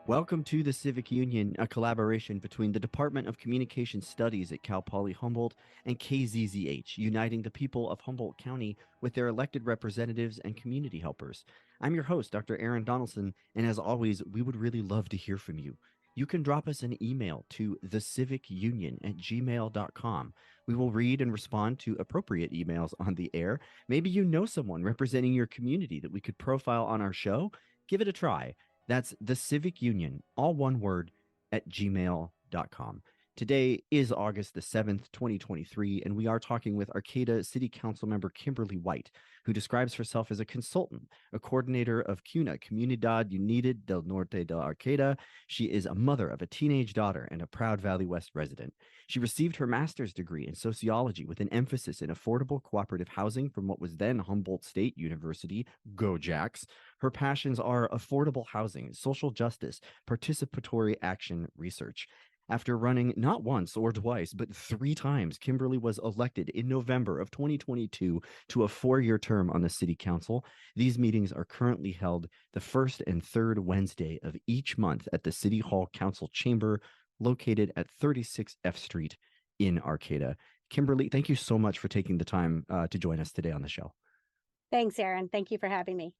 Welcome to the Civic Union, a collaboration between the Department of Communication Studies at Cal Poly Humboldt and KZZH, uniting the people of Humboldt County with their elected representatives and community helpers. I'm your host, Dr. Aaron Donaldson, and as always, we would really love to hear from you. You can drop us an email to thecivicunion@gmail.com. We will read and respond to appropriate emails on the air. Maybe you know someone representing your community that we could profile on our show. Give it a try. That's the Civic Union, all one word, at gmail.com. Today is August the 7th, 2023, and we are talking with Arcata City Councilmember Kimberley White, who describes herself as a consultant, a coordinator of CUNA, Comunidad Unida del Norte de Arcata. She is a mother of a teenage daughter and a proud Valley West resident. She received her master's degree in sociology with an emphasis in affordable cooperative housing from what was then Humboldt State University, Go Jacks. Her passions are affordable housing, social justice, participatory action research. After running not once or twice, but 3 times, Kimberley was elected in November of 2022 to a 4-year term on the city council. These meetings are currently held the first and third Wednesday of each month at the City Hall Council Chamber, located at 36 F Street in Arcata. Kimberley, thank you so much for taking the time to join us today on the show. Thanks, Aaron. Thank you for having me.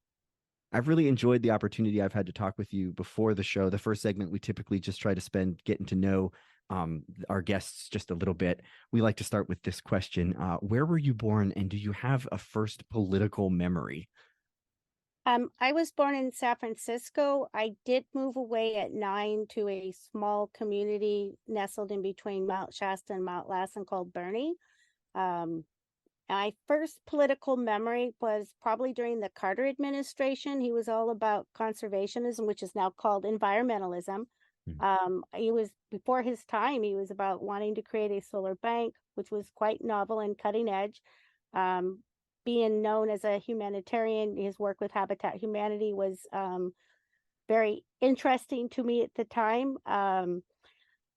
I've really enjoyed the opportunity I've had to talk with you before the show. The first segment, we typically just try to spend getting to know our guests just a little bit. We like to start with this question. Where were you born, and do you have a first political memory? I was born in San Francisco. I did move away at 9 to a small community nestled in between Mount Shasta and Mount Lassen called Bernie. My first political memory was probably during the Carter administration. He was all about conservationism, which is now called environmentalism. He was, before his time, he was about wanting to create a solar bank, which was quite novel and cutting edge. Being known as a humanitarian, his work with Habitat Humanity was very interesting to me at the time.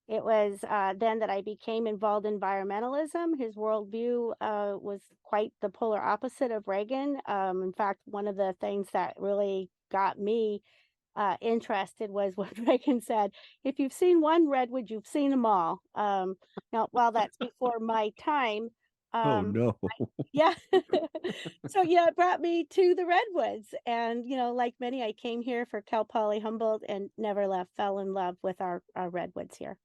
It was then that I became involved in environmentalism. His worldview was quite the polar opposite of Reagan. In fact, one of the things that really got me interested was what Reagan said: if you've seen one redwood, you've seen them all. Now, while that's before my time, Oh, no. yeah. So, it brought me to the redwoods. And, like many, I came here for Cal Poly Humboldt and never left, fell in love with our redwoods here.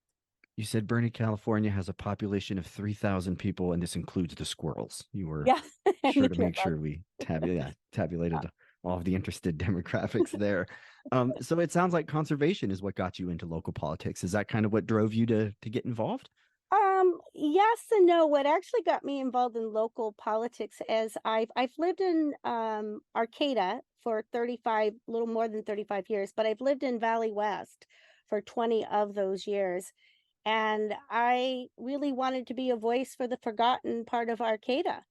You said Bernie, California has a population of 3,000 people, and this includes the squirrels. You were Yeah. sure to make sure we tabulated all of the interested demographics there. So it sounds like conservation is what got you into local politics. Is that kind of what drove you to get involved? Yes and no. What actually got me involved in local politics is I've lived in Arcata for 35, a little more than 35 years, but I've lived in Valley West for 20 of those years. And I really wanted to be a voice for the forgotten part of Arcata.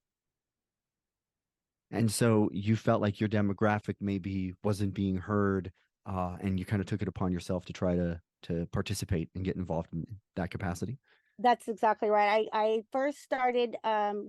And so you felt like your demographic maybe wasn't being heard, and you kind of took it upon yourself to try to participate and get involved in that capacity. That's exactly right. I first started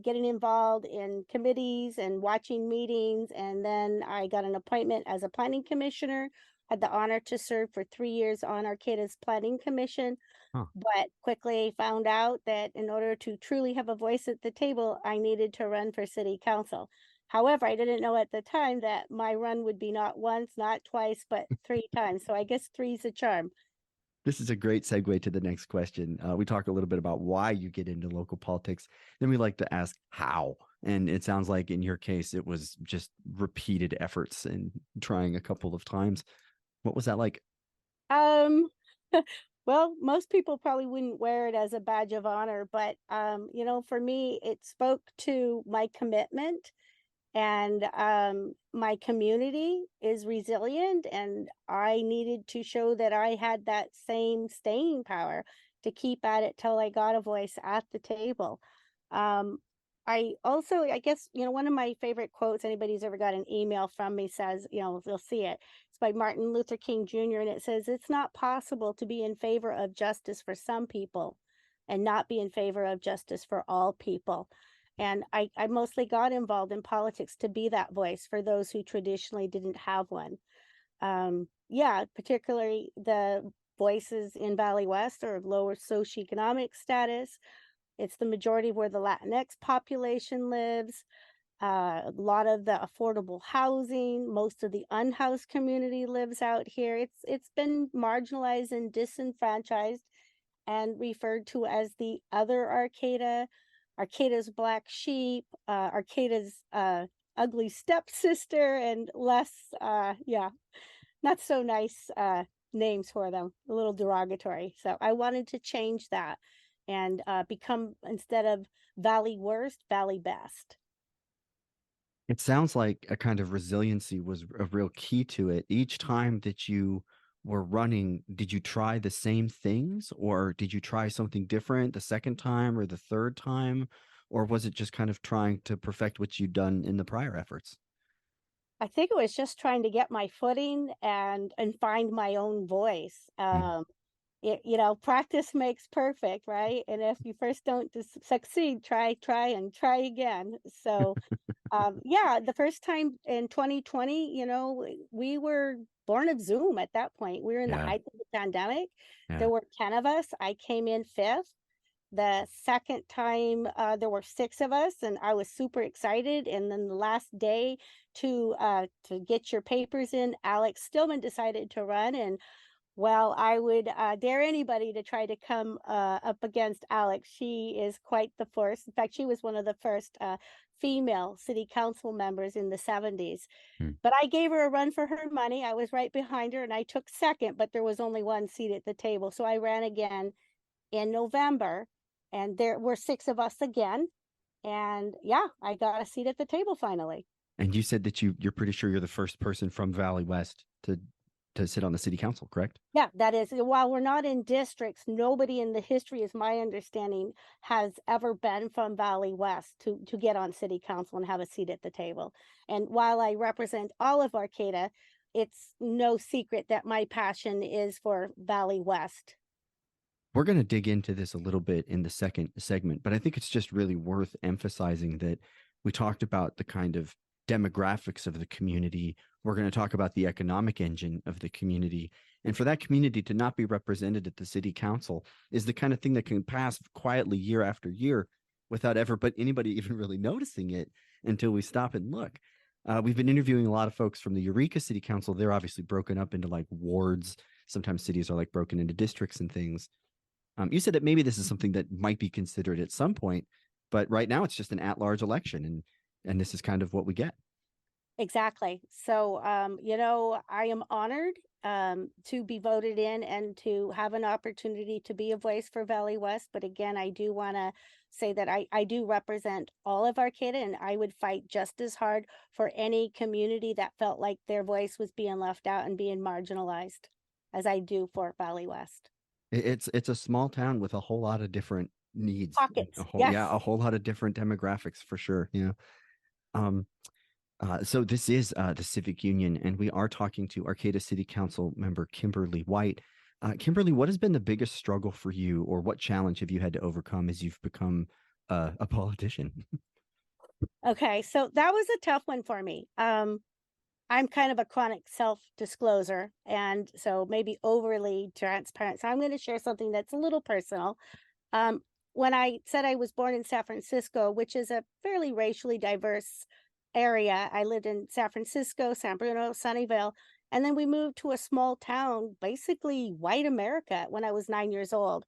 getting involved in committees and watching meetings, and then I got an appointment as a planning commissioner. Had the honor to serve for 3 years on Arcata's planning commission, Huh. but quickly found out that in order to truly have a voice at the table, I needed to run for city council. However, I didn't know at the time that my run would be not once, not twice, but 3 times. So I guess three's a charm. This is a great segue to the next question. We talked a little bit about why you get into local politics. Then we like to ask how. And it sounds like in your case, it was just repeated efforts and trying a couple of times. What was that like? Um, well, most people probably wouldn't wear it as a badge of honor, but for me, it spoke to my commitment, and my community is resilient, and I needed to show that I had that same staying power to keep at it till I got a voice at the table. I also, I guess, one of my favorite quotes, anybody's ever got an email from me, says, they'll see it. It's by Martin Luther King Jr. And it says, it's not possible to be in favor of justice for some people and not be in favor of justice for all people. And I mostly got involved in politics to be that voice for those who traditionally didn't have one. Yeah, particularly the voices in Valley West are lower socioeconomic status. It's the majority of where the Latinx population lives. A lot of the affordable housing, most of the unhoused community lives out here. It's been marginalized and disenfranchised and referred to as the other Arcata, Arcata's black sheep, Arcata's ugly stepsister, and less, yeah, not so nice names for them, a little derogatory. So I wanted to change that and become, instead of Valley Worst, Valley Best. It sounds like a kind of resiliency was a real key to it. Each time that you were running, did you try the same things or did you try something different the second time or the third time? Or was it just kind of trying to perfect what you'd done in the prior efforts? I think it was just trying to get my footing and find my own voice. Mm. Practice makes perfect, right? And if you first don't succeed, try and try again. So yeah, the first time in 2020, we were born of Zoom at that point. We were in the Yeah, height of the pandemic. yeah. There were 10 of us. I came in fifth. The second time, there were six of us, and I was super excited. And then the last day to get your papers in, Alex Stillman decided to run, and well, I would dare anybody to try to come up against Alex. She is quite the force. In fact, she was one of the first female city council members in the 70s. Mm. But I gave her a run for her money. I was right behind her and I took second, but there was only one seat at the table. So I ran again in November, and there were six of us again. And yeah, I got a seat at the table finally. And you said that you're pretty sure you're the first person from Valley West to sit on the city council, correct? Yeah, that is, while we're not in districts, nobody in the history, is my understanding, has ever been from Valley West to get on city council and have a seat at the table. And while I represent all of Arcata, it's no secret that my passion is for Valley West. We're going to dig into this a little bit in the second segment, but I think it's just really worth emphasizing that we talked about the kind of demographics of the community. We're going to talk about the economic engine of the community. And for that community to not be represented at the city council is the kind of thing that can pass quietly year after year without ever, but anybody even really noticing it until we stop and look. We've been interviewing a lot of folks from the Eureka City Council. They're obviously broken up into like wards. Sometimes cities are like broken into districts and things. You said that maybe this is something that might be considered at some point, but right now it's just an at-large election, and this is kind of what we get. Exactly. So, I am honored to be voted in and to have an opportunity to be a voice for Valley West. But again, I do want to say that I do represent all of Arcata, and I would fight just as hard for any community that felt like their voice was being left out and being marginalized as I do for Valley West. It's a small town with a whole lot of different needs, Pockets. Yes. a whole lot of different demographics for sure. Um, so this is the Civic Union, and we are talking to Arcata City Council member Kimberley White. Kimberly, what has been the biggest struggle for you, or what challenge have you had to overcome as you've become a politician? Okay. So that was a tough one for me. I'm kind of a chronic self-discloser, and so maybe overly transparent. So I'm going to share something that's a little personal. Um, when I said I was born in San Francisco, which is a fairly racially diverse area, I lived in San Francisco, San Bruno, Sunnyvale, and then we moved to a small town, basically white America, when I was 9 years old.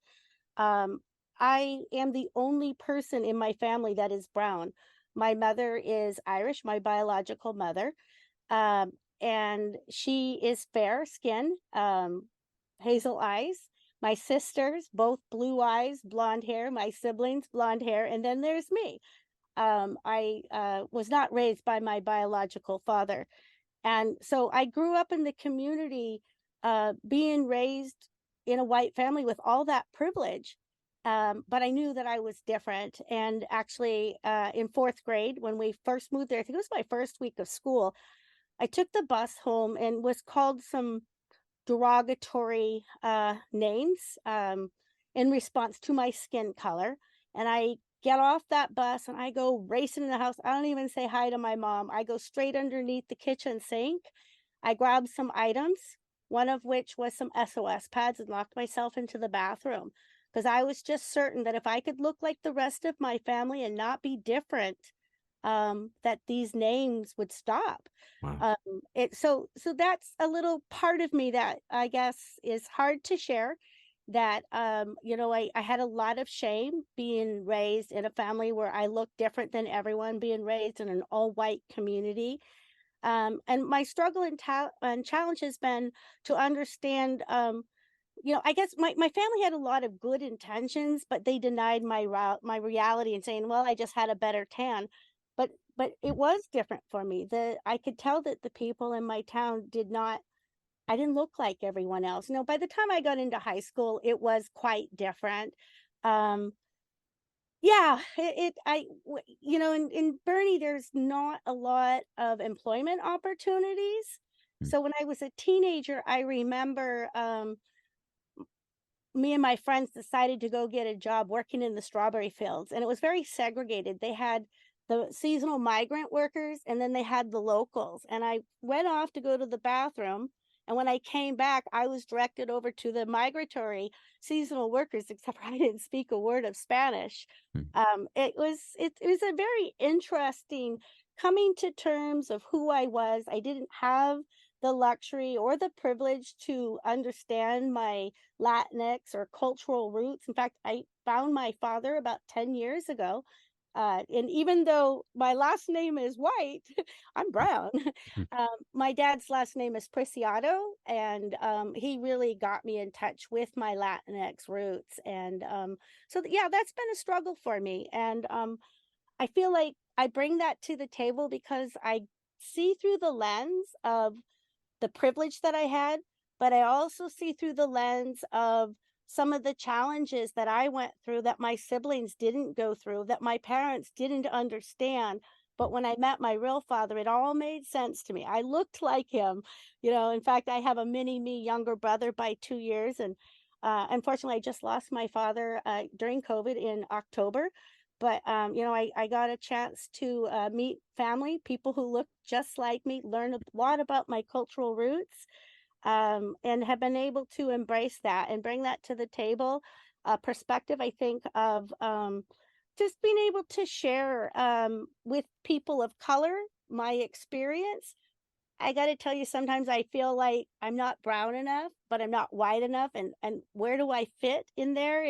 Um, I am the only person in my family that is brown. My mother is Irish, my biological mother, um, and she is fair skin, hazel eyes. My sisters, both blue eyes, blonde hair. My siblings, blonde hair. And then there's me. I was not raised by my biological father. And so I grew up in the community, being raised in a white family with all that privilege. But I knew that I was different. And actually, in fourth grade, when we first moved there, I think it was my first week of school, I took the bus home and was called some derogatory names in response to my skin color. And I get off that bus and I go racing in the house. I don't even say hi to my mom. I go straight underneath the kitchen sink. I grabbed some items, one of which was some SOS pads, and locked myself into the bathroom because I was just certain that if I could look like the rest of my family and not be different, that these names would stop. Wow. So that's a little part of me that I guess is hard to share. That I had a lot of shame being raised in a family where I looked different than everyone, being raised in an all white community. And my struggle and challenge has been to understand, I guess my family had a lot of good intentions, but they denied my reality and saying, well, I just had a better tan. But it was different for me. I could tell that the people in my town I didn't look like everyone else. By the time I got into high school, it was quite different. Um, yeah, in Bernie, there's not a lot of employment opportunities. Mm. So when I was a teenager, I remember me and my friends decided to go get a job working in the strawberry fields, and it was very segregated. They had the seasonal migrant workers, and then they had the locals. And I went off to go to the bathroom, and when I came back, I was directed over to the migratory seasonal workers, except for I didn't speak a word of Spanish. Mm. It was a very interesting coming to terms of who I was. I didn't have the luxury or the privilege to understand my Latinx or cultural roots. In fact, I found my father about 10 years ago. And even though my last name is White, I'm brown. Mm. My dad's last name is Preciado, and he really got me in touch with my Latinx roots. And yeah, that's been a struggle for me. And I feel like I bring that to the table because I see through the lens of the privilege that I had, but I also see through the lens of some of the challenges that I went through that my siblings didn't go through, that my parents didn't understand. But when I met my real father, it all made sense to me. I looked like him. In fact, I have a mini me younger brother by 2 years. And unfortunately, I just lost my father during COVID in October. But I got a chance to meet family, people who look just like me, learn a lot about my cultural roots, and have been able to embrace that and bring that to the table. A perspective, I think, of just being able to share with people of color my experience. I got to tell you, sometimes I feel like I'm not brown enough, but I'm not white enough. And where do I fit in there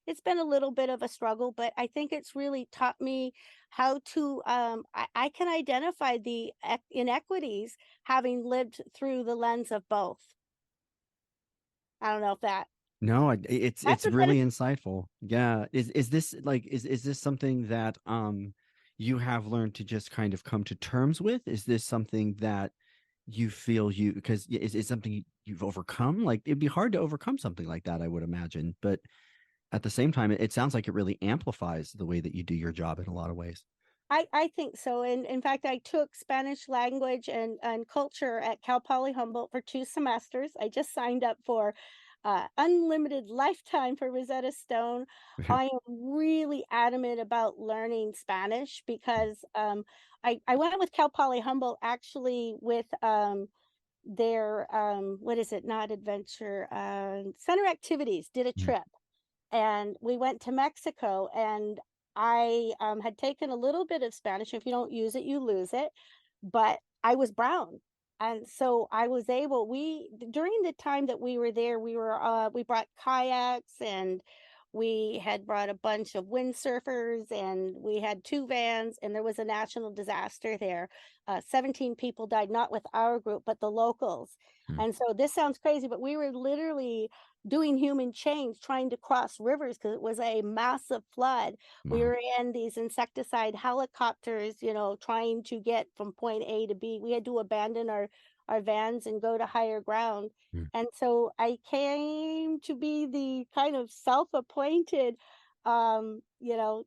it's been a little bit of a struggle, but I think it's really taught me how to, I can identify the inequities having lived through the lens of both. I don't know if No, it's that's it's a bit of, really insightful. Yeah. Is this like is this something that you have learned to just kind of come to terms with? Is this something that you feel you because is something you've overcome? Like it'd be hard to overcome something like that, I would imagine. But at the same time, it sounds like it really amplifies the way that you do your job in a lot of ways. I think so. And in fact, I took Spanish language and culture at Cal Poly Humboldt for 2 semesters. I just signed up for unlimited lifetime for Rosetta Stone. I am really adamant about learning Spanish because I went with Cal Poly Humboldt actually with their what is it, not adventure, center activities, did a Mm. trip, and we went to Mexico. And I had taken a little bit of Spanish. If you don't use it, you lose it. But I was brown. And so I was able, during the time that we were there, we brought kayaks, and we had brought a bunch of windsurfers, and we had 2 vans, and there was a national disaster there. 17 people died, not with our group, but the locals. Mm. And so this sounds crazy, but we were literally doing human chains trying to cross rivers because it was a massive flood. We Wow. were in these insecticide helicopters, trying to get from point A to B. We had to abandon our vans and go to higher ground. Mm. And so I came to be the kind of self-appointed, um, you know,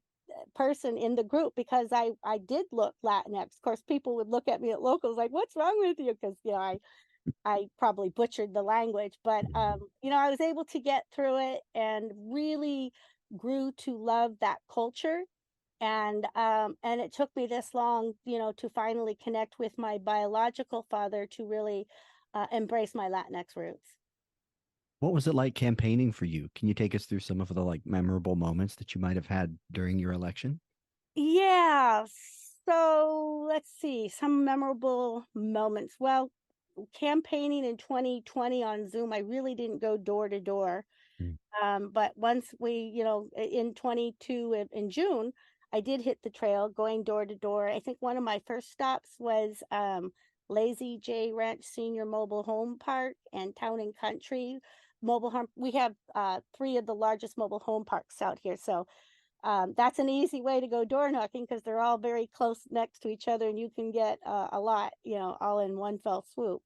person in the group because I did look Latinx. Of course, people would look at me at locals like, "What's wrong with you?" Because I probably butchered the language, but I was able to get through it and really grew to love that culture. And it took me this long, to finally connect with my biological father to really embrace my Latinx roots. What was it like campaigning for you? Can you take us through some of the like memorable moments that you might have had during your election? Yeah. So let's see, some memorable moments. Well, campaigning in 2020 on Zoom, I really didn't go door to door. Mm. But once in 22 in June, I did hit the trail going door to door. I think one of my first stops was Lazy J Ranch Senior Mobile Home Park and Town and Country Mobile Home. We have three of the largest mobile home parks out here. So that's an easy way to go door knocking because they're all very close next to each other and you can get a lot, all in one fell swoop.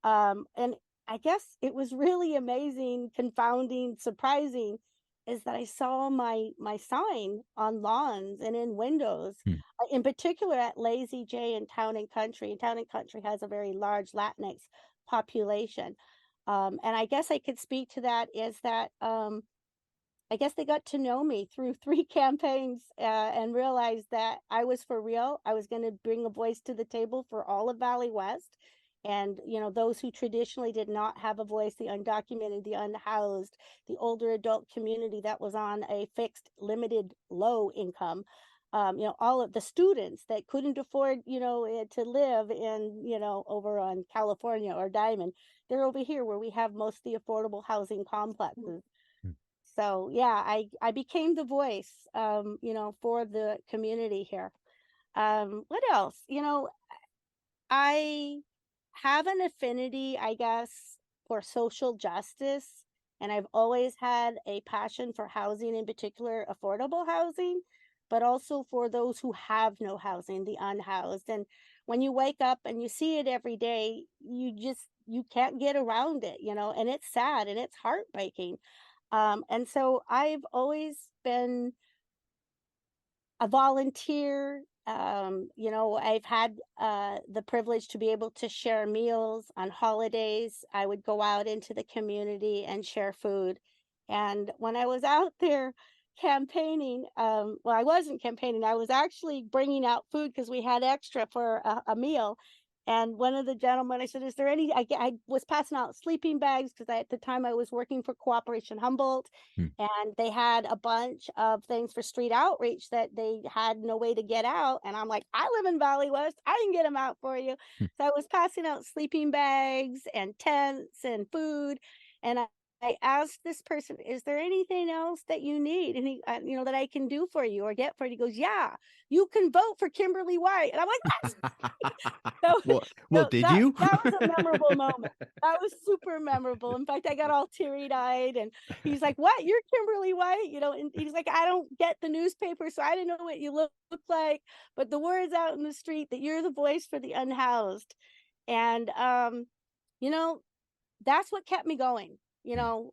And I guess it was really amazing, confounding, surprising is that I saw my sign on lawns and in windows, Mm. in particular at Lazy J and Town and Country. And Town and Country has a very large Latinx population. And I guess I could speak to that is that I guess they got to know me through 3 campaigns, and realized that I was for real. I was gonna bring a voice to the table for all of Valley West, and, those who traditionally did not have a voice, the undocumented, the unhoused, the older adult community that was on a fixed, limited, low income, all of the students that couldn't afford, to live in, over on California or Diamond. They're over here where we have most of the affordable housing complexes. Mm. So yeah, I became the voice, for the community here. What else? I have an affinity, I guess, for social justice, and I've always had a passion for housing, in particular affordable housing, but also for those who have no housing, the unhoused. And when you wake up and you see it every day, you can't get around it, and it's sad and it's heartbreaking. And so I've always been a volunteer. I've had the privilege to be able to share meals on holidays. I would go out into the community and share food. And when I was out there campaigning, well, I wasn't campaigning, I was actually bringing out food because we had extra for a meal. And one of the gentlemen, I said, is there any, I was passing out sleeping bags because at the time I was working for Cooperation Humboldt, Mm. and they had a bunch of things for street outreach that they had no way to get out. And I'm like, I live in Valley West, I can get them out for you. Mm. So I was passing out sleeping bags and tents and food. And I asked this person, is there anything else that you need? And he, that I can do for you or get for you? He goes, yeah, you can vote for Kimberley White. And I'm like, that's so, Well, did that you? that was a memorable moment. That was super memorable. In fact, I got all teary-eyed and he's like, "What? You're Kimberly White?" And he's like, "I don't get the newspaper, so I didn't know what you look like, but the word's out in the street that you're the voice for the unhoused." And you know, that's what kept me going. Mm.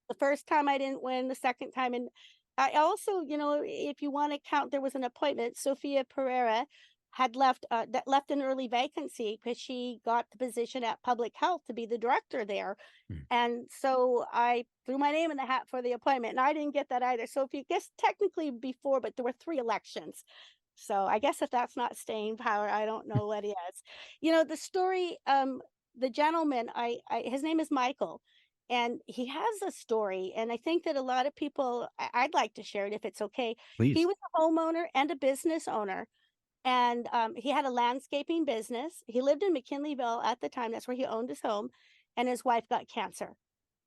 The first time I didn't win, the second time, and I also, if you want to count, there was an appointment. Sophia Pereira had left an early vacancy because she got the position at Public Health to be the director there, Mm. and so I threw my name in the hat for the appointment, and I didn't get that either. So if you guess technically before, but there were 3 elections. So I guess if that's not staying power, I don't know what is. The story, the gentleman, his name is Michael, and he has a story, and I think that a lot of people, I'd like to share it if it's okay. He Please. was a homeowner and a business owner, and he had a landscaping business. He lived in McKinleyville at the time. That's where he owned his home, and his wife got cancer,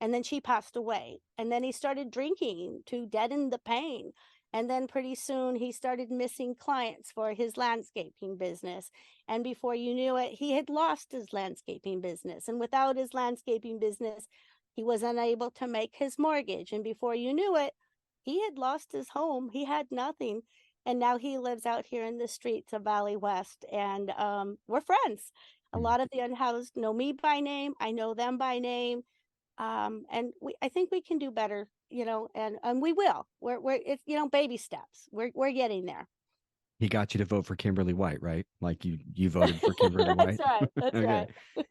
and then she passed away. And then he started drinking to deaden the pain. And then pretty soon he started missing clients for his landscaping business. And before you knew it, he had lost his landscaping business. And without his landscaping business, he was unable to make his mortgage. And before you knew it, he had lost his home. He had nothing. And now he lives out here in the streets of Valley West. And we're friends. A Mm. lot of the unhoused know me by name. I know them by name. And I think we can do better, and we will. We're it's baby steps. We're getting there. He got you to vote for Kimberly White, right? Like you voted for Kimberly That's White. right. That's Okay.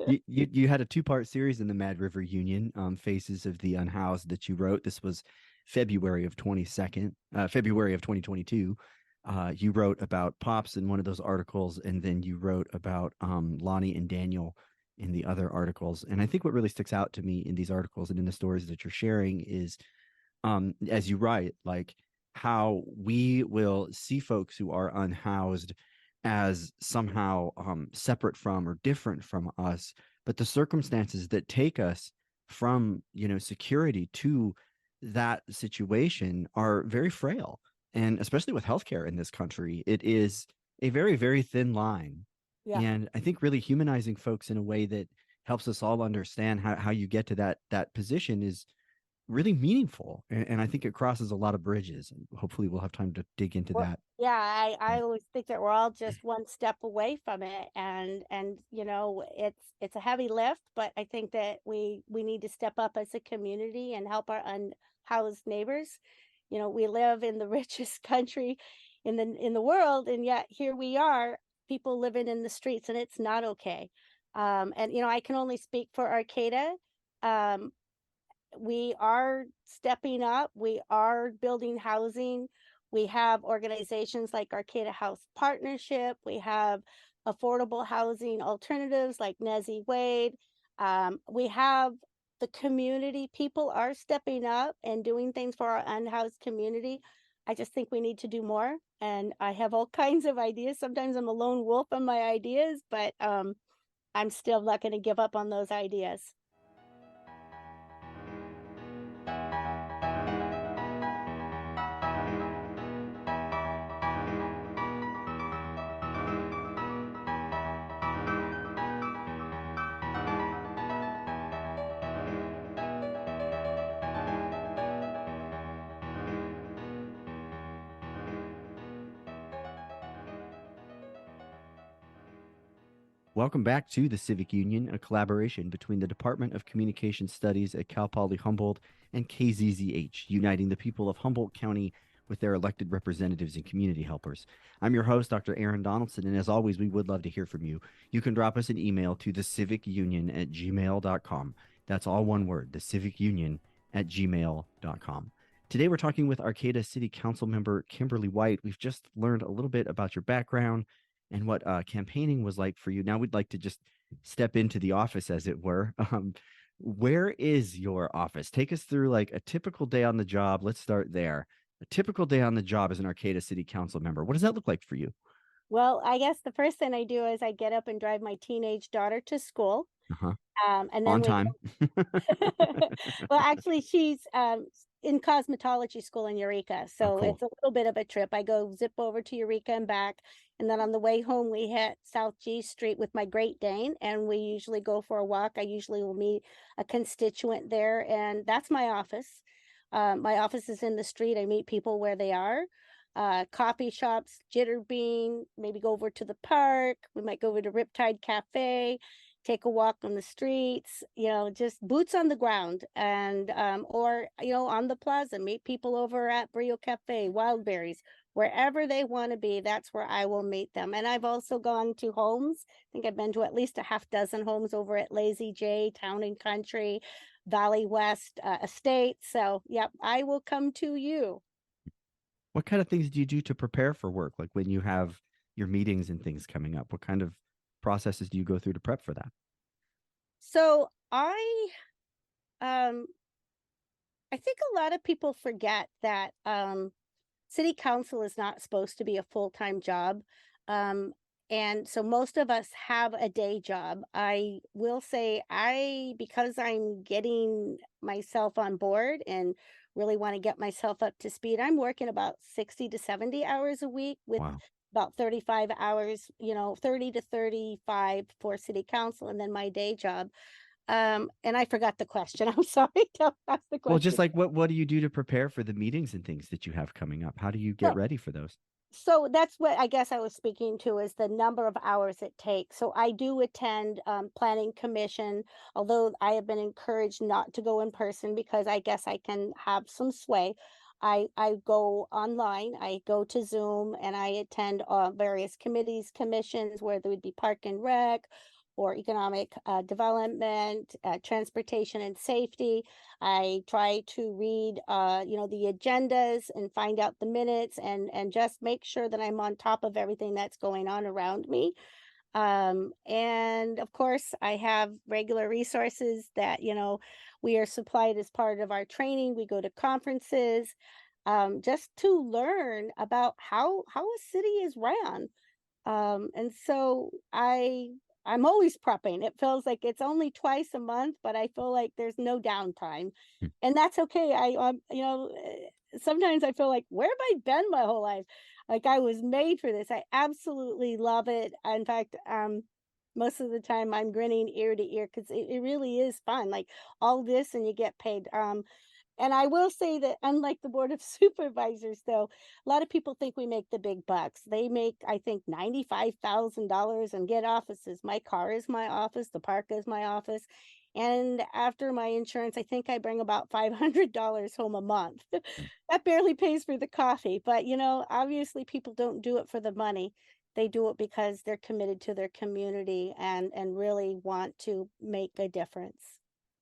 right. You had a 2-part series in the Mad River Union, Faces of the Unhoused, that you wrote. This was February of 2022. You wrote about Pops in one of those articles, and then you wrote about Lonnie and Daniel in the other articles. And I think what really sticks out to me in these articles and in the stories that you're sharing is, as you write, like how we will see folks who are unhoused as somehow separate from or different from us, but the circumstances that take us from security to that situation are very frail, and especially with healthcare in this country, it is a very, very thin line. Yeah. And I think really humanizing folks in a way that helps us all understand how you get to that position is really meaningful. And I think it crosses a lot of bridges. And hopefully we'll have time to dig into Well, that. yeah, I always think that we're all just one step away from it, and it's a heavy lift, but I think that we need to step up as a community and help our unhoused neighbors. We live in the richest country in the world, and yet here we are, people living in the streets, and it's not okay. And I can only speak for Arcata. Um, we are stepping up. We are building housing. We have organizations like Arcata House Partnership. We have affordable housing alternatives like Nezzy Wade. We have the community. People are stepping up and doing things for our unhoused community. I just think we need to do more. And I have all kinds of ideas. Sometimes I'm a lone wolf on my ideas, but I'm still not going to give up on those ideas. Welcome back to the Civic Union, a collaboration between the Department of Communication Studies at Cal Poly Humboldt and KZZH, uniting the people of Humboldt County with their elected representatives and community helpers. I'm your host, Dr. Aaron Donaldson, and as always, we would love to hear from you. You can drop us an email to thecivicunion@gmail.com. That's all one word, thecivicunion@gmail.com. Today, we're talking with Arcata City Councilmember Kimberley White. We've just learned a little bit about your background and what campaigning was like for you. Now we'd like to just step into the office, as it were. Where is your office? Take us through like a typical day on the job. Let's start there. A typical day on the job as an Arcata City Council member. What does that look like for you? Well, I guess the first thing I do is I get up and drive my teenage daughter to school. Uh-huh. And On then time. well, actually, she's in cosmetology school in Eureka. Oh, So cool. it's a little bit of a trip. I go zip over to Eureka and back. And then on the way home, we hit South G Street with my Great Dane, and we usually go for a walk. I usually will meet a constituent there, and that's my office. My office is in the street. I meet people where they are. Coffee shops, Jitterbean, maybe go over to the park. We might go over to Riptide Cafe, take a walk on the streets, just boots on the ground, and or on the plaza, meet people over at Brio Cafe, Wildberries, wherever they want to be. That's where I will meet them. And I've also gone to homes. I think I've been to at least a half dozen homes over at Lazy J, Town and Country, Valley West Estate. So yep, I will come to you. What kind of things do you do to prepare for work? Like when you have your meetings and things coming up, what kind of processes do you go through to prep for that? So um I think a lot of people forget that city council is not supposed to be a full-time job. Um, and so most of us have a day job. I will say because I'm getting myself on board and really want to get myself up to speed, I'm working about 60 to 70 hours a week with Wow. about 35 hours, 30 to 35 for city council and then my day job. And I forgot the question. I'm sorry. Don't ask the Well, just question. like what do you do to prepare for the meetings and things that you have coming up? How do you get So, ready for those? so that's what I guess I was speaking to is the number of hours it takes. So I do attend planning commission, although I have been encouraged not to go in person because I guess I can have some sway. I go online, I go to Zoom, and I attend various committees, commissions, where there would be Park and Rec, or economic development, transportation and safety. I try to read, the agendas and find out the minutes and just make sure that I'm on top of everything that's going on around me. And of course, I have regular resources that, we are supplied as part of our training. We go to conferences, just to learn about how a city is ran. And so I'm always prepping. It feels like it's only twice a month, but I feel like there's no downtime. Hmm. And that's okay. Sometimes I feel like, where have I been my whole life? Like I was made for this. I absolutely love it. In fact, most of the time I'm grinning ear to ear because it really is fun. Like all this and you get paid. And I will say that unlike the board of supervisors, though, a lot of people think we make the big bucks. They make, I think, $95,000 and get offices. My car is my office, the park is my office. And after my insurance, I think I bring about $500 home a month. That barely pays for the coffee. But, obviously people don't do it for the money. They do it because they're committed to their community and really want to make a difference.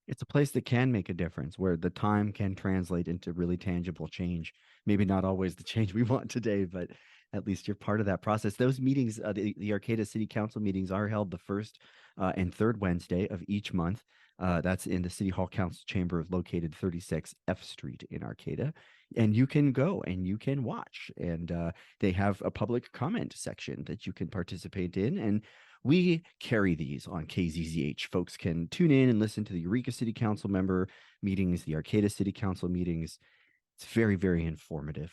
It's a place that can make a difference where the time can translate into really tangible change. Maybe not always the change we want today, but at least you're part of that process. Those meetings, the Arcata City Council meetings, are held the first and third Wednesday of each month. That's in the City Hall Council Chamber located 36 F Street in Arcata. And you can go and you can watch. And they have a public comment section that you can participate in. And we carry these on KZZH. Folks can tune in and listen to the Eureka City Council member meetings, the Arcata City Council meetings. It's very, very informative.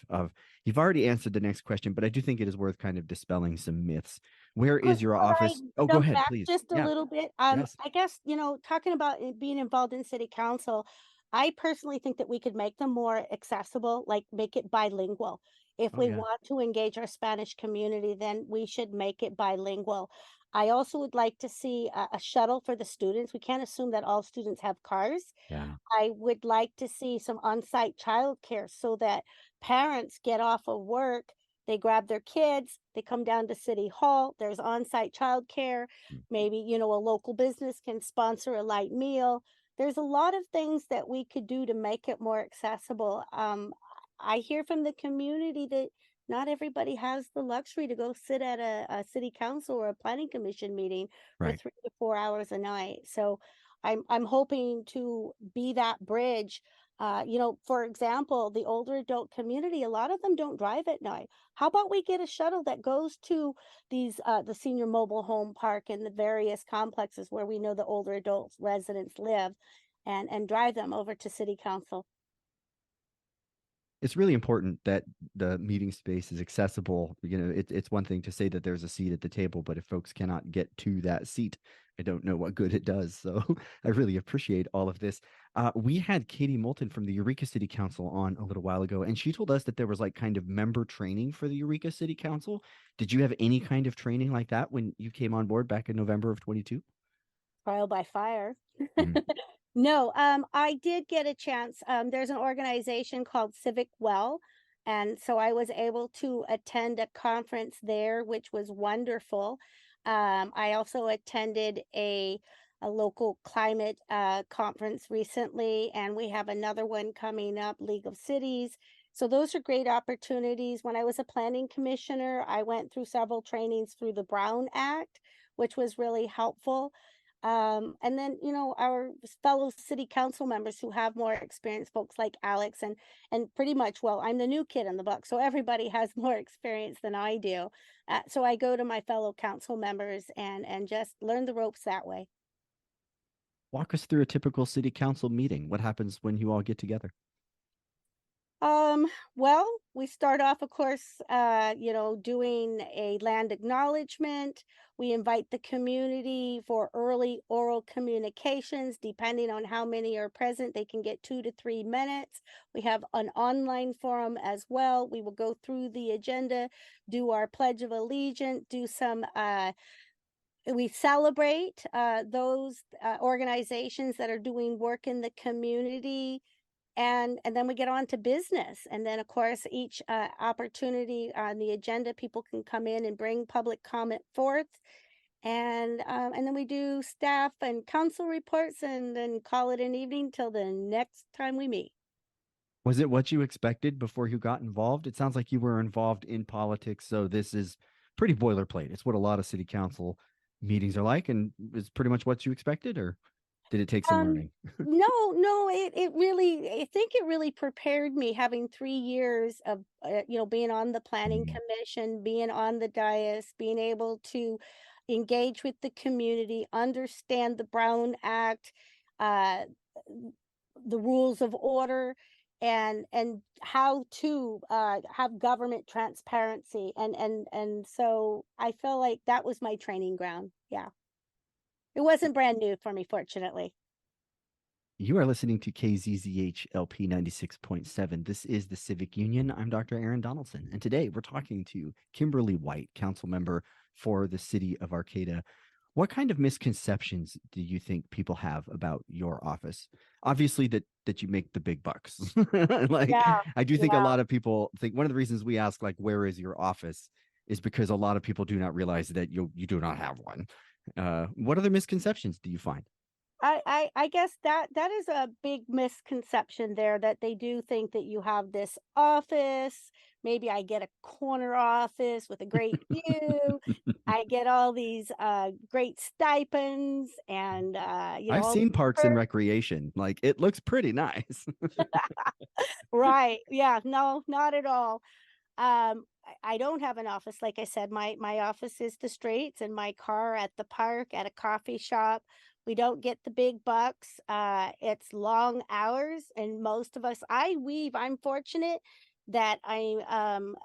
You've already answered the next question, but I do think it is worth kind of dispelling some myths. Where is your Could I office? Oh, go jump ahead, back please. just a Yeah. little bit? Yes. I guess, talking about being involved in city council, I personally think that we could make them more accessible, like make it bilingual. If Oh, we yeah. want to engage our Spanish community, then we should make it bilingual. I also would like to see a shuttle for the students. We can't assume that all students have cars. Yeah. I would like to see some on-site childcare so that parents get off of work, they grab their kids, they come down to City Hall, there's on-site childcare, Mm. maybe, a local business can sponsor a light meal. There's a lot of things that we could do to make it more accessible. I hear from the community that not everybody has the luxury to go sit at a city council or a planning commission meeting for Right. 3 to 4 hours a night. So I'm hoping to be that bridge. For example, the older adult community, a lot of them don't drive at night. How about we get a shuttle that goes to the senior mobile home park and the various complexes where we know the older adult residents live and drive them over to city council? It's really important that the meeting space is accessible. It's one thing to say that there's a seat at the table, but if folks cannot get to that seat, I don't know what good it does. So I really appreciate all of this. We had Katie Moulton from the Eureka City Council on a little while ago, and she told us that there was like kind of member training for the Eureka City Council. Did you have any kind of training like that when you came on board back in November of 22? Trial by fire. No, I did get a chance. There's an organization called Civic Well, and so I was able to attend a conference there, which was wonderful. I also attended a local climate conference recently, and we have another one coming up, League of Cities. So those are great opportunities. When I was a planning commissioner, I went through several trainings through the Brown Act, which was really helpful. And then, our fellow city council members who have more experience, folks like Alex and pretty much, well, I'm the new kid in the book, so everybody has more experience than I do. So I go to my fellow council members and just learn the ropes that way. Walk us through a typical city council meeting. What happens when you all get together? Um, well, we start off, of course, doing a land acknowledgement. We invite the community for early oral communications. Depending on how many are present, they can get 2 to 3 minutes. We have an online forum as well. We will go through the agenda, do our Pledge of Allegiance, do some we celebrate those organizations that are doing work in the community, and then we get on to business. And then, of course, each opportunity on the agenda, people can come in and bring public comment forth. And then we do staff and council reports and then call it an evening till the next time we meet. Was it what you expected before you got involved? It sounds like you were involved in politics, so this is pretty boilerplate. It's what a lot of city council meetings are like, and is pretty much what you expected, or did it take some Um, learning? no, it really, I think it really prepared me having 3 years of, being on the planning Mhm. commission, being on the dais, being able to engage with the community, understand the Brown Act, uh, the rules of order, and how to have government transparency, and so I feel like that was my training ground. Yeah, it wasn't brand new for me, fortunately. You are listening to KZZH LP 96.7. This is the Civic Union. I'm Dr. Aaron Donaldson, and today we're talking to Kimberley White, council member for the city of Arcata. What kind of misconceptions do you think people have about your office? Obviously, that you make the big bucks. Like, Yeah, I do think a yeah. lot of people think one of the reasons we ask, like, where is your office, is because a lot of people do not realize that you do not have one. What other misconceptions do you find? I guess that is a big misconception there, that they do think that you have this office. Maybe I get a corner office with a great view. I get all these great stipends and I've all these seen Parks and perks. Recreation. Like, it looks pretty nice. Right. Yeah, no, not at all. I don't have an office. Like I said, my office is the streets and my car at the park, at a coffee shop. We don't get the big bucks. It's long hours, and most of us, I weave. I'm fortunate that I am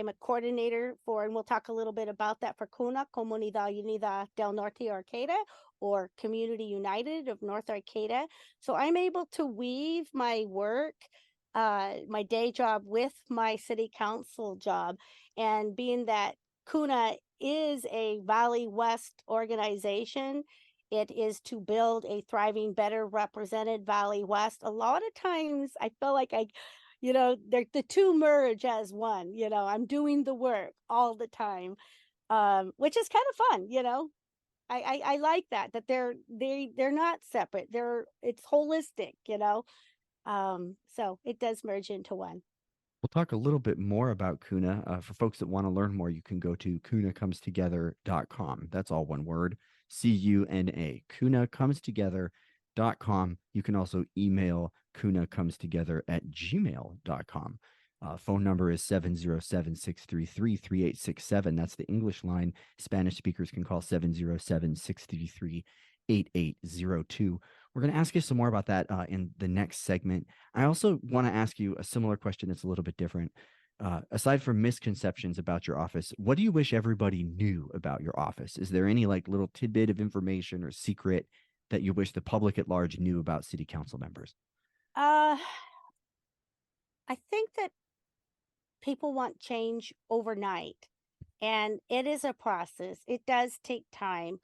a coordinator for, and we'll talk a little bit about that, for CUNA, Comunidad Unida del Norte Arcata, or Community United of North Arcata. So I'm able to weave my work, my day job, with my city council job. And being that CUNA is a Valley West organization, it is to build a thriving, better represented Valley West. A lot of times I feel like they're the two merge as one. I'm doing the work all the time, which is kind of fun. I like that they're not separate. It's holistic. So it does merge into one. We'll talk a little bit more about Kuna. For folks that want to learn more, you can go to kunacomstogether.com. That's all one word, CUNA. Kunacomstogether.com. You can also email kunacomstogether@gmail.com. Phone number is 707-633-3867. That's the English line. Spanish speakers can call 707-633-8802. We're going to ask you some more about that in the next segment. I also want to ask you a similar question that's a little bit different. Aside from misconceptions about your office, what do you wish everybody knew about your office? Is there any like little tidbit of information or secret that you wish the public at large knew about city council members? Uh, I think that people want change overnight, and it is a process. It does take time.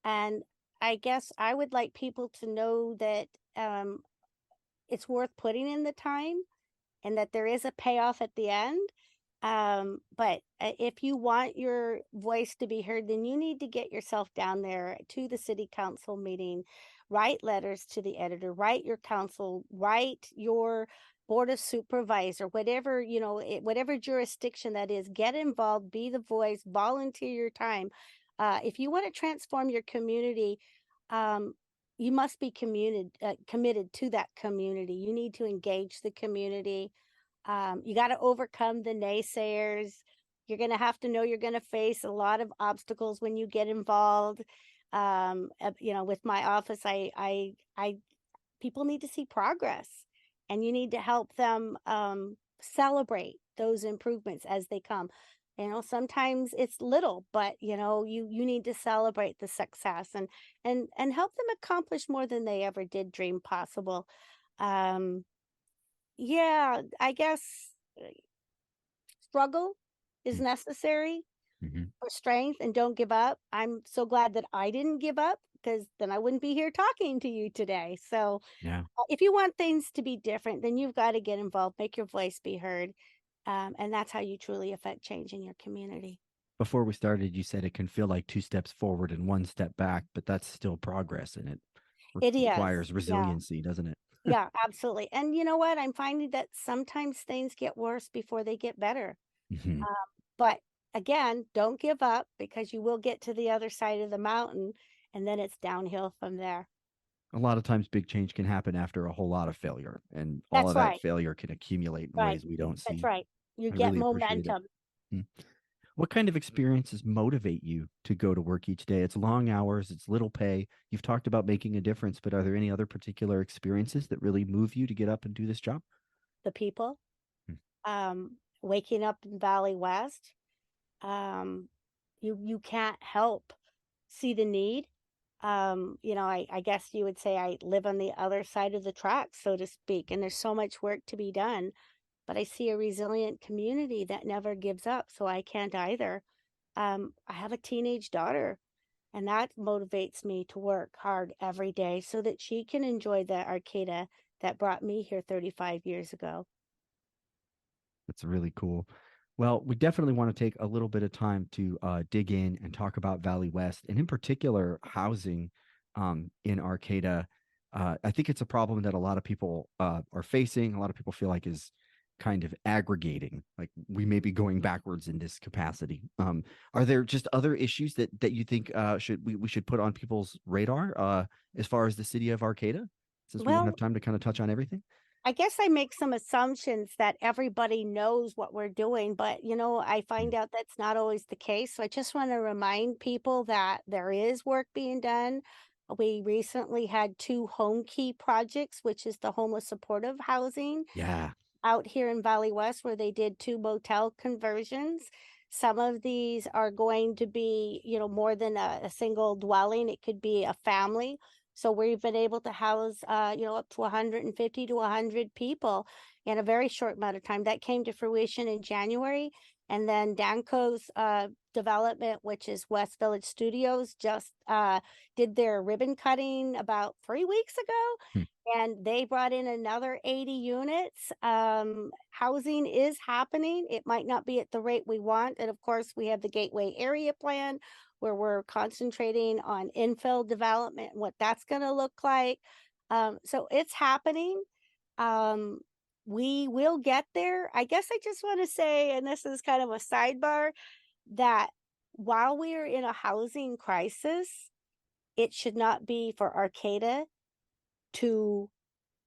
And I guess I would like people to know that it's worth putting in the time, and that there is a payoff at the end. But if you want your voice to be heard, then you need to get yourself down there to the city council meeting, write letters to the editor, write your council, write your board of supervisor, whatever, whatever jurisdiction that is, get involved, be the voice, volunteer your time. If you want to transform your community, um, you must be committed to that community. You need to engage the community. You got to overcome the naysayers. You're going to have to know you're going to face a lot of obstacles when you get involved. With my office, I people need to see progress, and you need to help them celebrate those improvements as they come. Sometimes it's little, but you need to celebrate the success, and help them accomplish more than they ever did dream possible. Um, yeah, I guess uh, struggle is necessary Mhm. for strength, and don't give up. I'm so glad that I didn't give up, because then I wouldn't be here talking to you today. So, Yeah. if you want things to be different, then you've got to get involved, make your voice be heard. And that's how you truly affect change in your community. Before we started, you said it can feel like two steps forward and one step back, but that's still progress and it It is. requires Yeah. resiliency, doesn't it? Yeah, absolutely. And you know what? I'm finding that sometimes things get worse before they get better. Mhm. But again, don't give up because you will get to the other side of the mountain and then it's downhill from there. A lot of times big change can happen after a whole lot of failure, and all That's of that right. failure can accumulate in Right. ways we don't That's see. right. You I get really appreciate it. momentum. Mm. What kind of experiences motivate you to go to work each day? It's long hours, it's little pay. You've talked about making a difference, but are there any other particular experiences that really move you to get up and do this job? The people, Mm. waking up in Valley West, um, you can't help see the need. I guess you would say I live on the other side of the tracks, so to speak, and there's so much work to be done. But I see a resilient community that never gives up, so I can't either. I have a teenage daughter, and that motivates me to work hard every day so that she can enjoy the Arcata that brought me here 35 years ago. That's really cool. Well, we definitely want to take a little bit of time to dig in and talk about Valley West, and in particular, housing in Arcata. I think it's a problem that a lot of people are facing. A lot of people feel like is kind of aggregating. Like we may be going backwards in this capacity. Are there just other issues that you think we should put on people's radar as far as the city of Arcata, since we won't have Well, time to kind of touch on everything? I guess I make some assumptions that everybody knows what we're doing, but I Mm. find out that's not always the case. So I just want to remind people that there is work being done. We recently had two home key projects, which is the homeless supportive housing Yeah. out here in Valley West where they did two motel conversions. Some of these are going to be, more than a single dwelling. It could be a family. So we've been able to house, up to 150 to 100 people in a very short amount of time. That came to fruition in January. And then Danco's development, which is West Village Studios, just did their ribbon cutting about 3 weeks ago Hmm. and they brought in another 80 units. Housing is happening. It might not be at the rate we want. And of course, we have the Gateway Area Plan where we're concentrating on infill development and what that's going to look like. So it's happening. Um, we will get there. I guess I just want to say, and this is kind of a sidebar, that while we are in a housing crisis, it should not be for Arcata to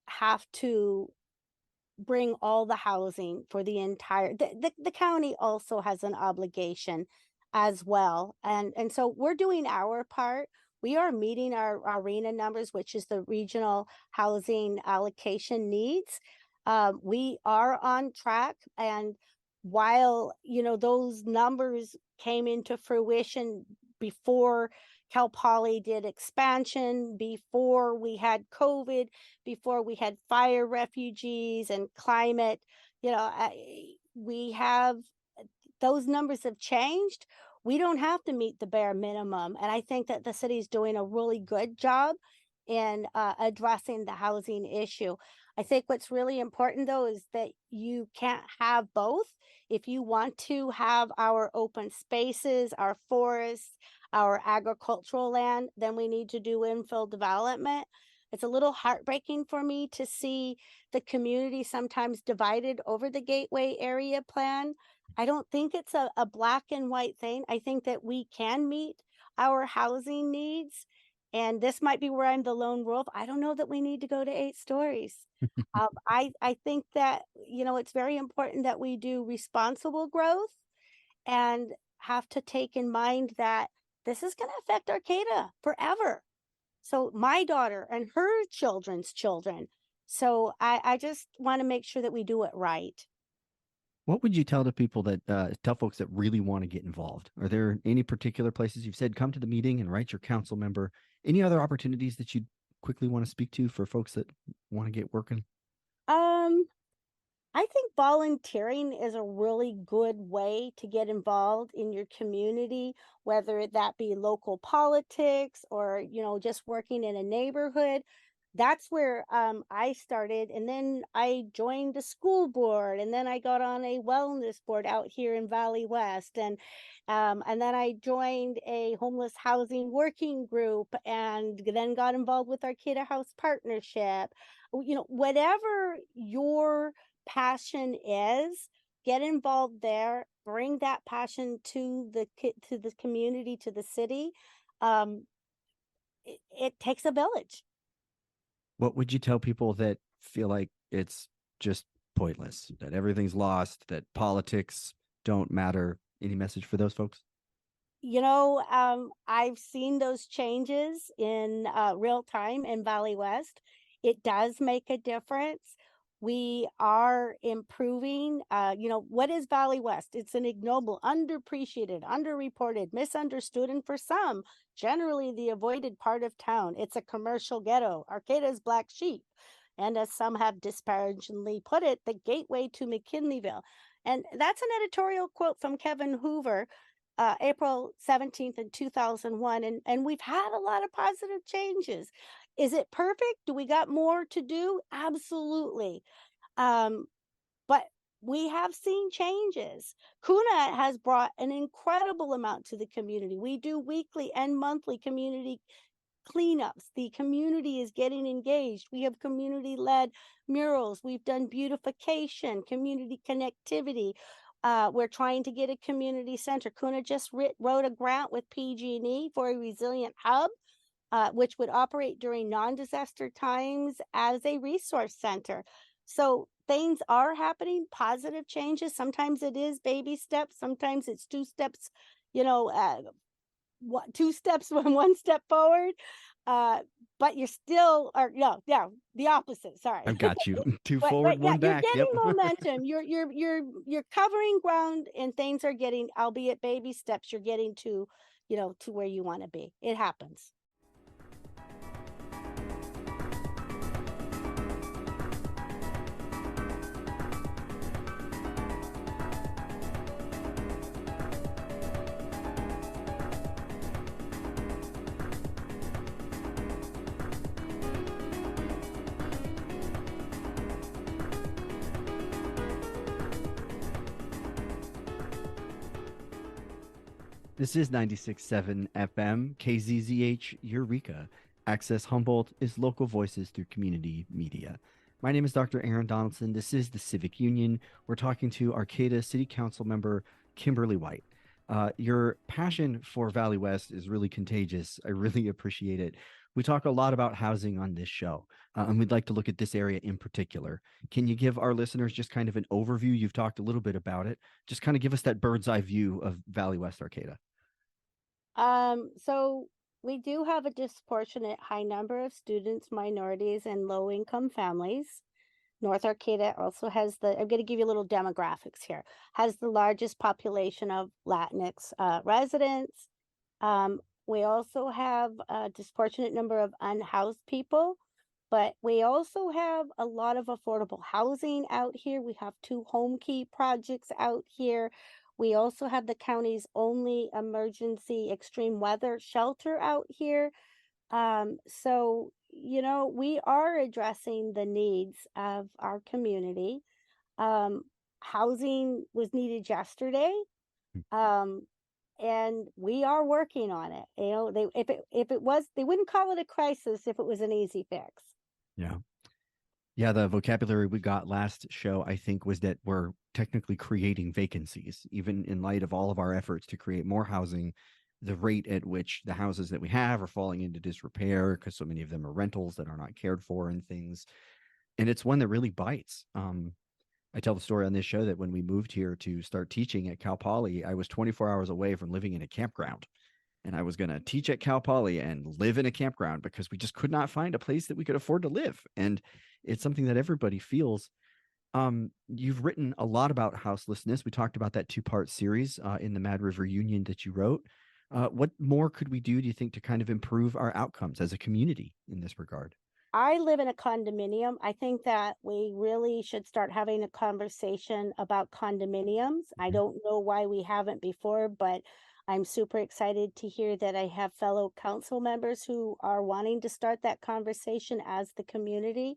have to bring all the housing for the entire the county also has an obligation as well. And so we're doing our part. We are meeting our arena numbers, which is the regional housing allocation needs. We are on track. And while, those numbers came into fruition before Cal Poly did expansion, before we had COVID, before we had fire refugees and climate, we have those numbers have changed. We don't have to meet the bare minimum. And I think that the city's doing a really good job in addressing the housing issue. I think what's really important, though, is that you can't have both. If you want to have our open spaces, our forests, our agricultural land, then we need to do infill development. It's a little heartbreaking for me to see the community sometimes divided over the Gateway Area Plan. I don't think it's a black and white thing. I think that we can meet our housing needs. And this might be where I'm the lone wolf. I don't know that we need to go to 8 stories. I think that, it's very important that we do responsible growth and have to take in mind that this is going to affect Arcata forever. So my daughter and her children's children. So I just want to make sure that we do it right. What would you tell the people that tell folks that really want to get involved? Are there any particular places you've said come to the meeting and write your council member? Any other opportunities that you quickly want to speak to for folks that want to get working? Um, I think volunteering is a really good way to get involved in your community, whether that be local politics or, just working in a neighborhood. that's where I started, and then I joined the school board, and then I got on a wellness board out here in Valley West, and then I joined a homeless housing working group, and then got involved with Arcata House Partnership. Whatever your passion is, get involved there. Bring that passion to the community, to the city. Um, it takes a village. What would you tell people that feel like it's just pointless, that everything's lost, that politics don't matter? Any message for those folks? I've seen those changes in real time in Valley West. It does make a difference. We are improving. What is Valley West? It's an ignoble, underappreciated, underreported, misunderstood, and for some, generally the avoided part of town. It's a commercial ghetto, Arcata's black sheep. And as some have disparagingly put it, the gateway to McKinleyville. And that's an editorial quote from Kevin Hoover, April 17th in 2001. And we've had a lot of positive changes. Is it perfect? Do we got more to do? Absolutely. But we have seen changes. Kuna has brought an incredible amount to the community. We do weekly and monthly community cleanups. The community is getting engaged. We have community-led murals. We've done beautification, community connectivity. We're trying to get a community center. Kuna just wrote a grant with PG&E for a resilient hub, which would operate during non-disaster times as a resource center. So things are happening, positive changes. Sometimes it is baby steps. Sometimes it's two steps, 2 steps one step forward. But you're still, or no, yeah, the opposite. Sorry. I've got you. Two but forward, yeah, one you're back. getting Yep. momentum. You're covering ground, and things are getting, albeit baby steps, you're getting to where you want to be. It happens. This is 96.7 FM, KZZH Eureka. Access Humboldt is local voices through community media. My name is Dr. Aaron Donaldson. This is the Civic Union. We're talking to Arcata City Councilmember Kimberley White. Your passion for Valley West is really contagious. I really appreciate it. We talk a lot about housing on this show, and we'd like to look at this area in particular. Can you give our listeners just kind of an overview? You've talked a little bit about it. Just kind of give us that bird's eye view of Valley West Arcata. So we do have a disproportionate high number of students, minorities, and low-income families. North Arcata also has I'm going to give you a little demographics here, has the largest population of Latinx residents. We also have a disproportionate number of unhoused people, but we also have a lot of affordable housing out here. We have 2 home key projects out here. We also have the county's only emergency extreme weather shelter out here. So, we are addressing the needs of our community. Housing was needed yesterday. And we are working on it. If it was, they wouldn't call it a crisis if it was an easy fix. Yeah. Yeah, the vocabulary we got last show, I think, was that we're technically creating vacancies, even in light of all of our efforts to create more housing. The rate at which the houses that we have are falling into disrepair because so many of them are rentals that are not cared for and things. And it's one that really bites. I tell the story on this show that when we moved here to start teaching at Cal Poly, I was 24 hours away from living in a campground. And I was going to teach at Cal Poly and live in a campground because we just could not find a place that we could afford to live. And it's something that everybody feels. You've written a lot about houselessness. We talked about that 2-part series in the Mad River Union that you wrote. What more could we do you think, to kind of improve our outcomes as a community in this regard? I live in a condominium. I think that we really should start having a conversation about condominiums. I don't know why we haven't before, but I'm super excited to hear that I have fellow council members who are wanting to start that conversation as the community.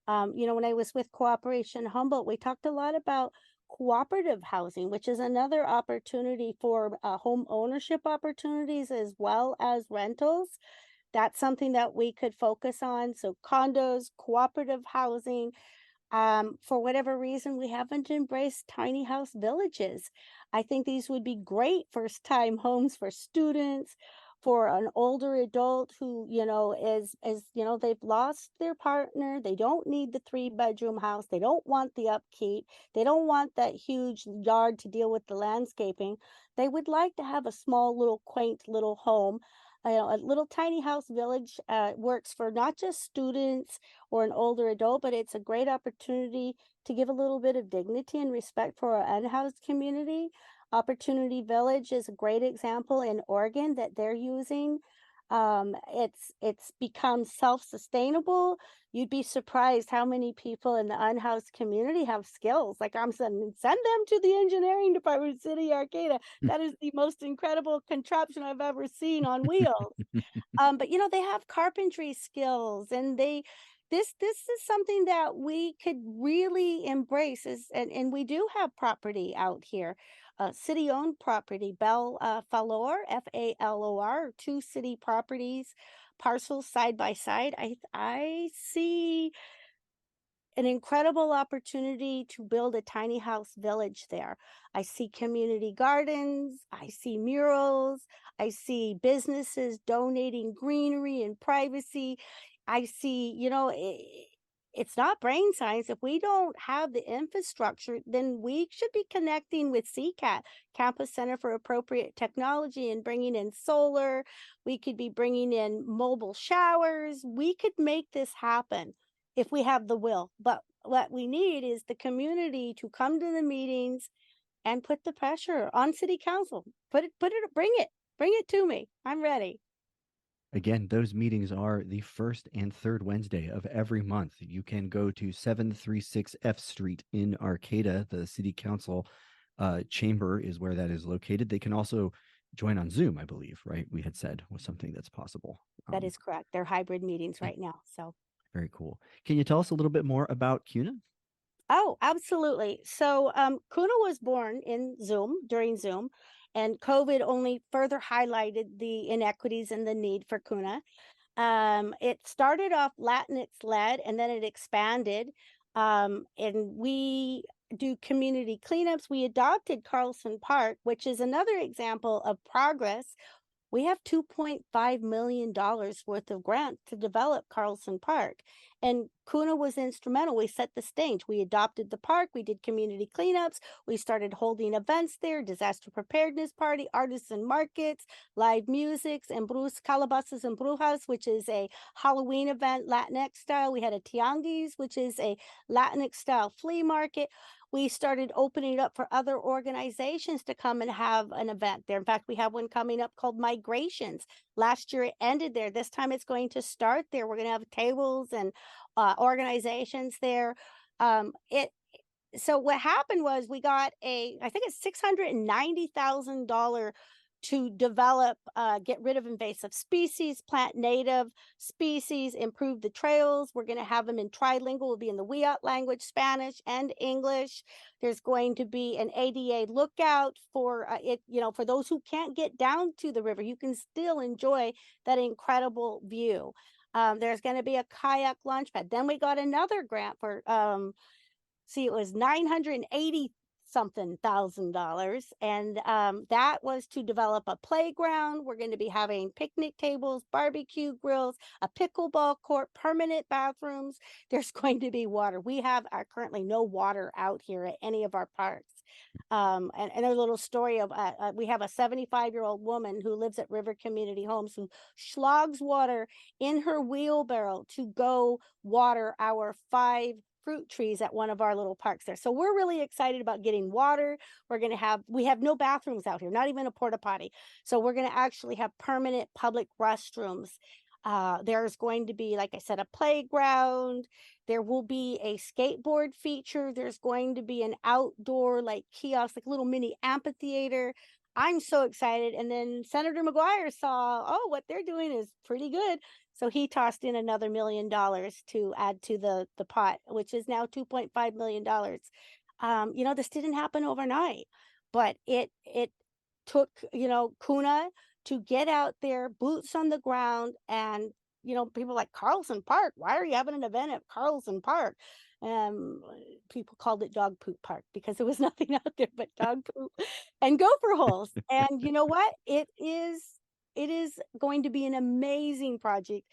When I was with Cooperation Humboldt, we talked a lot about cooperative housing, which is another opportunity for home ownership opportunities as well as rentals. That's something that we could focus on. So condos, cooperative housing, for whatever reason, we haven't embraced tiny house villages. I think these would be great first time homes for students, for an older adult who, they've lost their partner. They don't need the 3-bedroom house. They don't want the upkeep. They don't want that huge yard to deal with the landscaping. They would like to have a small, little, quaint little home. A little tiny house village works for not just students or an older adult, but it's a great opportunity to give a little bit of dignity and respect for our unhoused community. Opportunity Village is a great example in Oregon that they're using. It's become self-sustainable. You'd be surprised how many people in the unhoused community have skills. Like I'm saying, send them to the engineering department of City Arcata. That is the most incredible contraption I've ever seen on wheels. But they have carpentry skills, and this is something that we could really embrace. And we do have property out here, city owned property. Falor, Falor, 2 city properties, parcels side by side. I see an incredible opportunity to build a tiny house village there. I see community gardens, I see murals, I see businesses donating greenery and privacy. I see, it's not brain science. If we don't have the infrastructure, then we should be connecting with CCAT, Campus Center for Appropriate Technology, and bringing in solar. We could be bringing in mobile showers. We could make this happen if we have the will. But what we need is the community to come to the meetings and put the pressure on city council. Bring it to me. I'm ready. Again, those meetings are the first and third Wednesday of every month. You can go to 736 F Street in Arcata. The city council chamber is where that is located. They can also join on Zoom, I believe, right? We had said was something that's possible. That is correct. They're hybrid meetings right now. So very cool. Can you tell us a little bit more about CUNA? Oh, absolutely. So CUNA was born in during Zoom, and COVID only further highlighted the inequities and the need for CUNA. It started off Latinx led, and then it expanded. And we do community cleanups. We adopted Carlson Park, which is another example of progress. We have $2.5 million worth of grant to develop Carlson Park. And CUNA was instrumental. We set the stage. We adopted the park. We did community cleanups. We started holding events there, disaster preparedness party, artisan markets, live musics, and Calabasas and Brujas, which is a Halloween event, Latinx style. We had a Tianguis, which is a Latinx style flea market. We started opening it up for other organizations to come and have an event there. In fact, we have one coming up called Migrations. Last year it ended there. This time it's going to start there. We're going to have tables and organizations there. So what happened was we got I think it's $690,000 to develop, get rid of invasive species, plant native species, improve the trails. We're going to have them in trilingual. Will be in the Wiyot language, Spanish and English. There's going to be an ADA lookout for for those who can't get down to the river. You can still enjoy that incredible view. There's going to be a kayak launch pad. Then we got another grant for, it was $980 something $1,000, and that was to develop a playground. We're going to be having picnic tables, barbecue grills, a pickleball court, permanent bathrooms. There's going to be water. We have currently no water out here at any of our parks. And there's a little story of we have a 75-year-old woman who lives at River Community Homes who slogs water in her wheelbarrow to go water our 5 fruit trees at one of our little parks there. So we're really excited about getting water. We have no bathrooms out here, not even a porta potty. So we're going to actually have permanent public restrooms. There's going to be, like I said, a playground. There will be a skateboard feature. There's going to be an outdoor kiosk, like little mini amphitheater. I'm so excited. And then Senator McGuire saw, oh, what they're doing is pretty good. So he tossed in another $1 million to add to the pot, which is now $2.5 million. This didn't happen overnight, but it took, Kuna to get out there, boots on the ground, and people like Carlson Park. Why are you having an event at Carlson Park? Um, People called it Dog Poop Park because there was nothing out there but dog poop and gopher holes. And you know what? It is going to be an amazing project.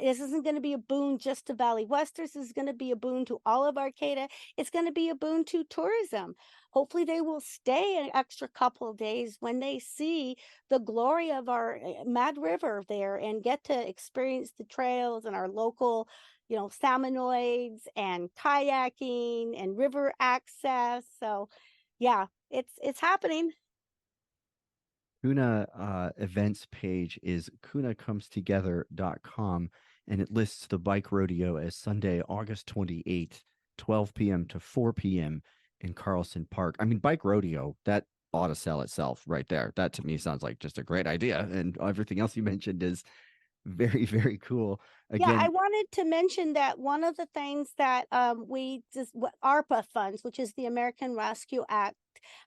This isn't going to be a boon just to Valley Westers. This is going to be a boon to all of Arcata. It's going to be a boon to tourism. Hopefully, they will stay an extra couple of days when they see the glory of our Mad River there and get to experience the trails and our local, salmonoids and kayaking and river access. So, yeah, it's happening. Kuna events page is kunacomstogether.com, and it lists the bike rodeo as Sunday, August 28th, 12 p.m. to 4 p.m. in Carlson Park. I mean, bike rodeo, that ought to sell itself right there. That to me sounds like just a great idea. And everything else you mentioned is very, very cool. Yeah, I Again, wanted to mention that one of the things that we just ARPA funds, which is the American Rescue Act,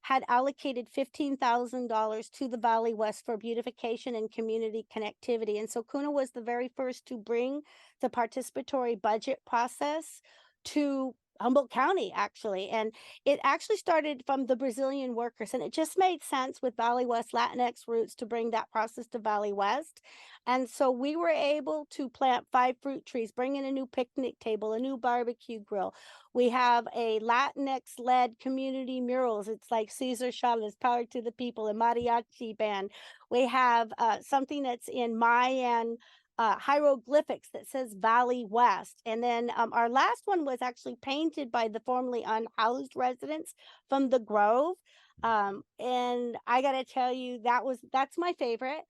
had allocated $15,000 to the Valley West for beautification and community connectivity. And so Kuna was the very first to bring the participatory budget process to Humboldt County, actually. And it actually started from the Brazilian workers, and it just made sense with Valley West Latinx roots to bring that process to Valley West. And so we were able to plant 5 fruit trees, bring in a new picnic table, a new barbecue grill. We have a Latinx led community murals. It's like Cesar Chavez, Power to the People, a mariachi band. We have something that's in Mayan hieroglyphics that says Valley West. And then our last one was actually painted by the formerly unhoused residents from the Grove. And I got to tell you, that's my favorite.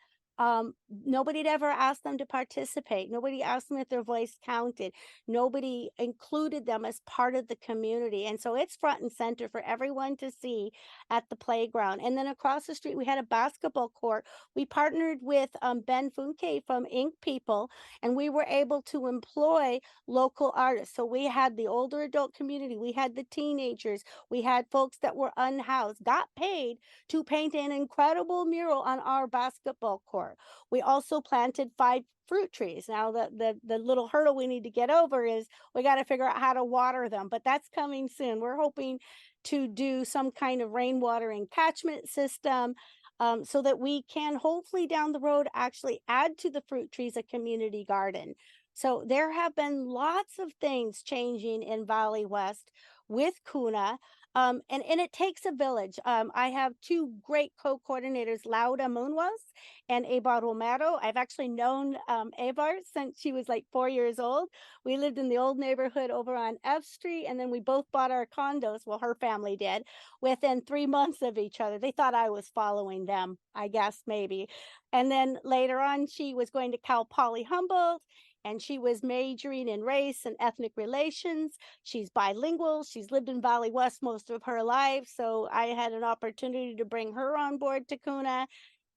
Nobody had ever asked them to participate. Nobody asked them if their voice counted. Nobody included them as part of the community. And so it's front and center for everyone to see at the playground. And then across the street, we had a basketball court. We partnered with Ben Funke from Ink People, and we were able to employ local artists. So we had the older adult community, we had the teenagers, we had folks that were unhoused, got paid to paint an incredible mural on our basketball court. We also planted 5 fruit trees. Now the little hurdle we need to get over is we got to figure out how to water them, but that's coming soon. We're hoping to do some kind of rainwater catchment system, so that we can hopefully down the road actually add to the fruit trees a community garden. So there have been lots of things changing in Valley West with Kuna. And it takes a village. I have 2 great co-coordinators, Laura Munwas and Ebar Romero. I've actually known Ebar since she was like 4 years old. We lived in the old neighborhood over on F Street, and then we both bought our condos. Well, her family did within 3 months of each other. They thought I was following them, I guess, maybe. And then later on, she was going to Cal Poly Humboldt, and she was majoring in race and ethnic relations. She's bilingual. She's lived in Valley West most of her life. So I had an opportunity to bring her on board to Kuna.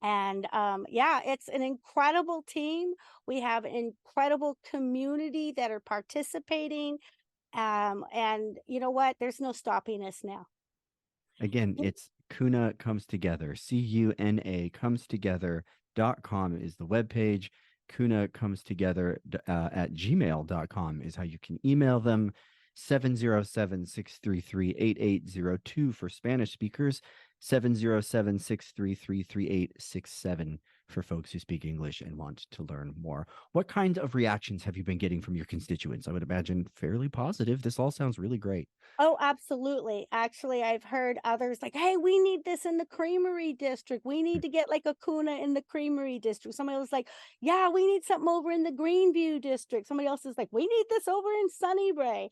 And yeah, it's an incredible team. We have an incredible community that are participating. And you know what? There's no stopping us now. again, it's Kuna Comes Together. CUNA comes together.com is the webpage. Kuna Comes Together at gmail.com is how you can email them. 707-633-8802 for Spanish speakers, 707-633-3867 for folks who speak English and want to learn more. What kind of reactions have you been getting from your constituents? I would imagine fairly positive. This all sounds really great. Oh, absolutely. Actually, I've heard others like, hey, we need this in the creamery district. We need to get like a Kuna in the creamery district. Somebody was like, yeah, we need something over in the Greenview district. Somebody else is like, we need this over in Sunnybray.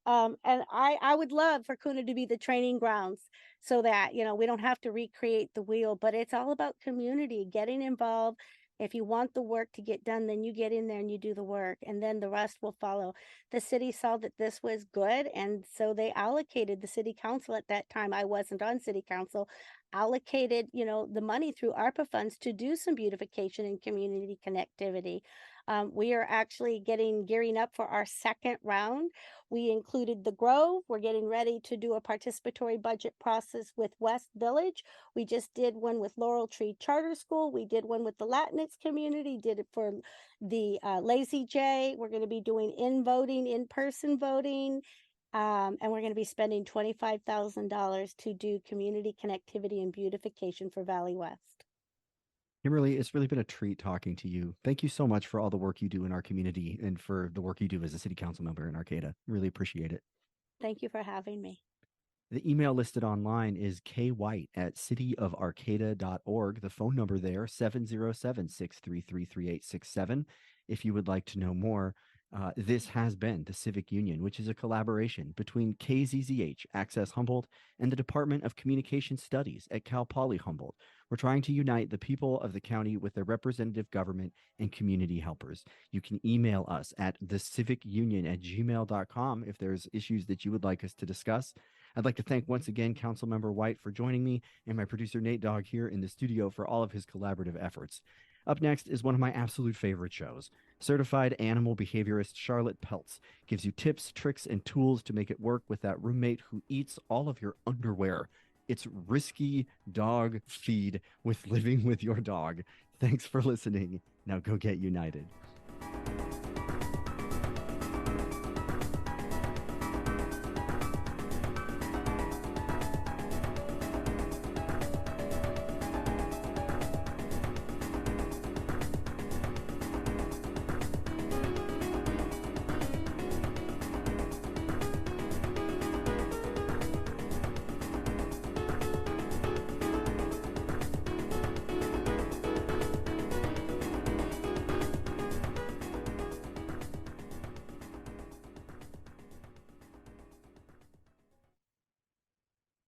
And I would love for Kuna to be the training grounds so that, we don't have to recreate the wheel, but it's all about community, getting involved, If you want the work to get done, then you get in there and you do the work, and then the rest will follow. The city saw that this was good, and so they allocated the city council at that time. I wasn't on city council, allocated, the money through ARPA funds to do some beautification and community connectivity. We are actually gearing up for our second round. We included the Grove. We're getting ready to do a participatory budget process with West Village. We just did one with Laurel Tree Charter School. We did one with the Latinx community, did it for the Lazy J. We're going to be doing in-person voting. And we're going to be spending $25,000 to do community connectivity and beautification for Valley West. Kimberly, it's really been a treat talking to you. Thank you so much for all the work you do in our community and for the work you do as a city council member in Arcata. Really appreciate it. Thank you for having me. The email listed online is kwhite@cityofarcata.org. The phone number there, 707-633-3867. If you would like to know more, this has been the Civic Union, which is a collaboration between KZZH, Access Humboldt, and the Department of Communication Studies at Cal Poly Humboldt. We're trying to unite the people of the county with their representative government and community helpers. You can email us at thecivicunion@gmail.com if there's issues that you would like us to discuss. I'd like to thank once again Councilmember White for joining me and my producer Nate Dogg here in the studio for all of his collaborative efforts. Up next is one of my absolute favorite shows. Certified animal behaviorist Charlotte Peltz gives you tips, tricks, and tools to make it work with that roommate who eats all of your underwear. It's risky dog feed with living with your dog. Thanks for listening. Now go get united.